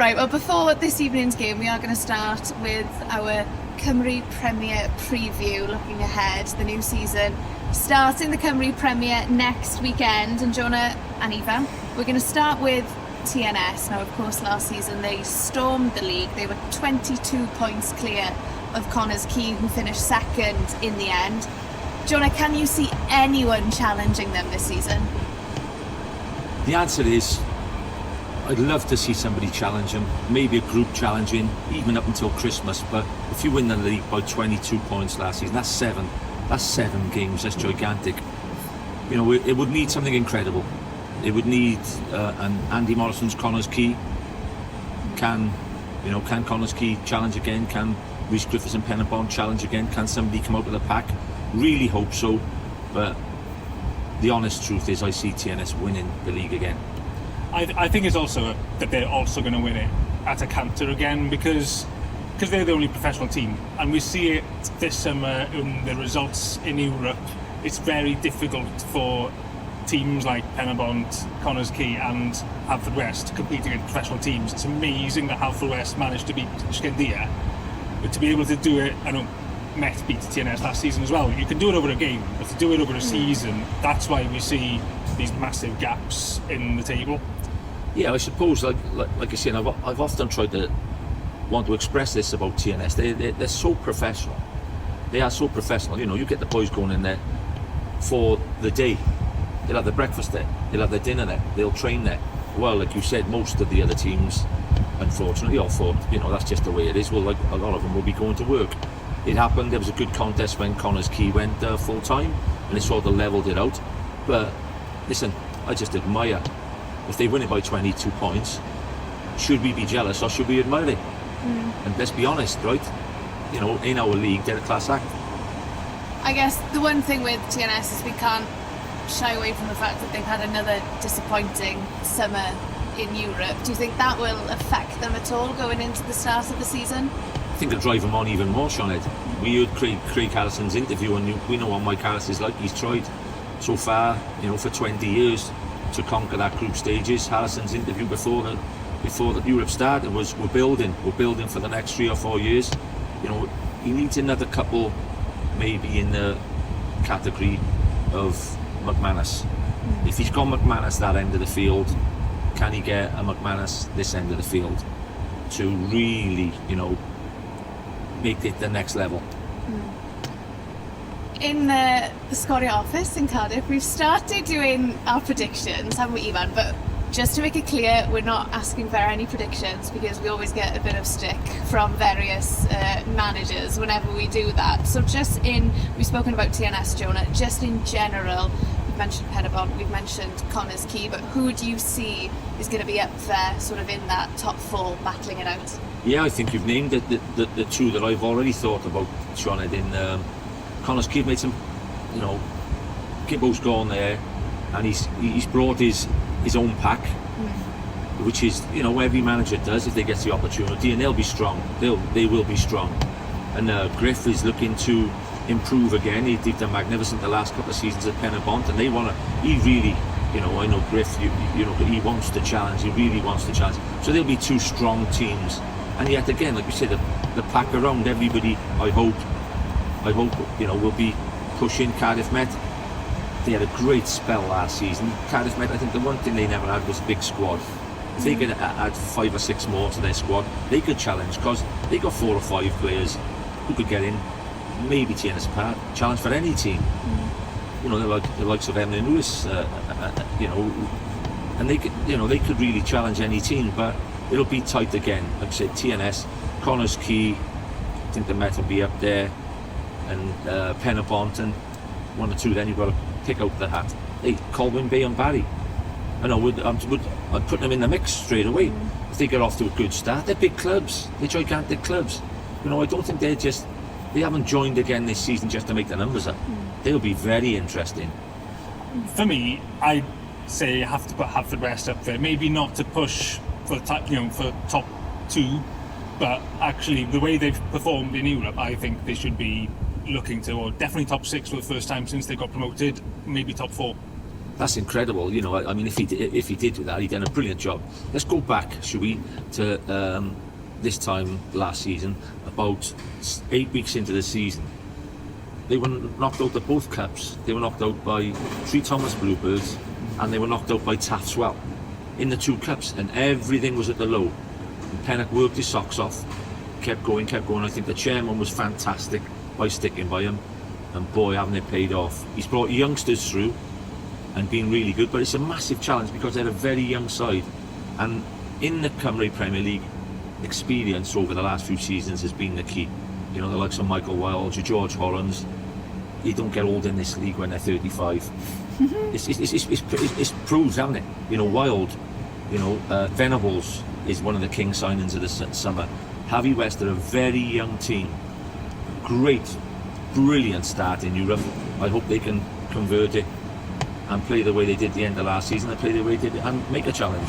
Right, well, before this evening's game, we are going to start with our Cymru Premier preview, looking ahead to the new season. Starting the Cymru Premier next weekend, and Jonah and Ifan, we're going to start with TNS. Now, of course, last season they stormed the league. They were 22 points clear of Connah's Quay, who finished second in the end. Jonah, can you see anyone challenging them this season? The answer is, I'd love to see somebody challenge them, maybe a group challenging, even up until Christmas. But if you win the league by 22 points last season, that's seven games, that's gigantic. You know, it would need something incredible. It would need an Andy Morrison's Connah's Quay. Can Connah's Quay challenge again? Can Rhys Griffiths and Penabon challenge again? Can somebody come out of the pack? Really hope so. But the honest truth is, I see TNS winning the league again. I think it's also that they're also going to win it at a canter again because they're the only professional team, and we see it this summer in the results in Europe. It's very difficult for teams like Penabont, Connah's Quay and Haverfordwest to compete against professional teams. It's amazing that Haverfordwest managed to beat Sgorio, but to be able to do it, I know Met beat TNS last season as well. You can do it over a game, but to do it over a season, that's why we see these massive gaps in the table. Yeah, I suppose, like I said, I've often tried to want to express this about TNS. They're so professional. They are so professional. You know, you get the boys going in there for the day. They'll have their breakfast there. They'll have their dinner there. They'll train there. Well, like you said, most of the other teams, unfortunately, or thought, you know, that's just the way it is. Well, like a lot of them will be going to work. It happened. There was a good contest when Connah's Quay went full time, and it sort of levelled it out. But listen, I just admire. If they win it by 22 points, should we be jealous or should we admire it? And let's be honest, right? You know, in our league, they're a class act. I guess the one thing with TNS is we can't shy away from the fact that they've had another disappointing summer in Europe. Do you think that will affect them at all going into the start of the season? I think it'll drive them on even more, Sioned. We heard Craig Harrison's interview, and we know what Mike Harris is like. He's tried so far, you know, for 20 years to conquer that group stages. Harrison's interview before the Europe started was, we're building for the next 3 or 4 years. You know, he needs another couple, maybe in the category of McManus. If he's got McManus that end of the field, can he get a McManus this end of the field to really, you know, make it the next level? In the Sgorio office in Cardiff, we've started doing our predictions, haven't we, Ifan? But just to make it clear, we're not asking for any predictions because we always get a bit of stick from various managers whenever we do that. So we've spoken about TNS, Jonah, just in general, we've mentioned Penabont, we've mentioned Connah's Quay, but who do you see is going to be up there, sort of in that top 4, battling it out? Yeah, I think you've named the two that I've already thought about, Sioned. In Connah's Quay made some, you know, Gibbo's gone there, and he's brought his own pack, which is, you know, every manager does if they get the opportunity, and they'll be strong. They will be strong. And Griff is looking to improve again. They've done magnificent the last couple of seasons at Penabont, and he really, you know, I know Griff, you know, he wants to challenge. He really wants to challenge. So there'll be two strong teams, and yet again, like we said, the pack around everybody, I hope, you know, will be pushing. Cardiff Met, they had a great spell last season. Cardiff Met, I think the one thing they never had was a big squad. If they could add 5 or 6 more to their squad, they could challenge, because they got 4 or 5 players who could get in, maybe TNS apart, challenge for any team. You know, the likes of Emlyn Lewis, you know, and they could really challenge any team, but it'll be tight again. Like I said, TNS, Connah's Quay, I think the Met will be up there, and Penabont, and 1 or 2 then you've got to pick out the hat. Hey, Colwyn Bay and Barry. I know, I'd put them in the mix straight away. If they get off to a good start, they're big clubs, they're gigantic clubs. You know, I don't think they haven't joined again this season just to make the numbers up. They'll be very interesting. For me, I'd say you have to put Haverfordwest up there. Maybe not to push for top 2, but actually the way they've performed in Europe, I think they should be looking to, or definitely top 6 for the first time since they got promoted, maybe top 4. That's incredible. You know, I mean, if he did do that, he'd done a brilliant job. Let's go back, shall we, to this time last season, about 8 weeks into the season. They were knocked out of both cups. They were knocked out by Three Thomas Bluebirds, and they were knocked out by Taffswell in the 2 cups, and everything was at the low. And Pennock worked his socks off, kept going. I think the chairman was fantastic by sticking by him, and boy, haven't it paid off. He's brought youngsters through and been really good, but it's a massive challenge because they're a very young side, and in the Cymru Premier League, experience over the last few seasons has been the key. You know, the likes of Michael Wilds, your George Hollands, you don't get old in this league when they're 35. It's proved, hasn't it? You know, Wild, you know, Venables is one of the king signings of the summer. Harvey West are a very young team. Great, brilliant start in Europe. I hope they can convert it and play the way they did the end of last season, and play the way they did and make a challenge.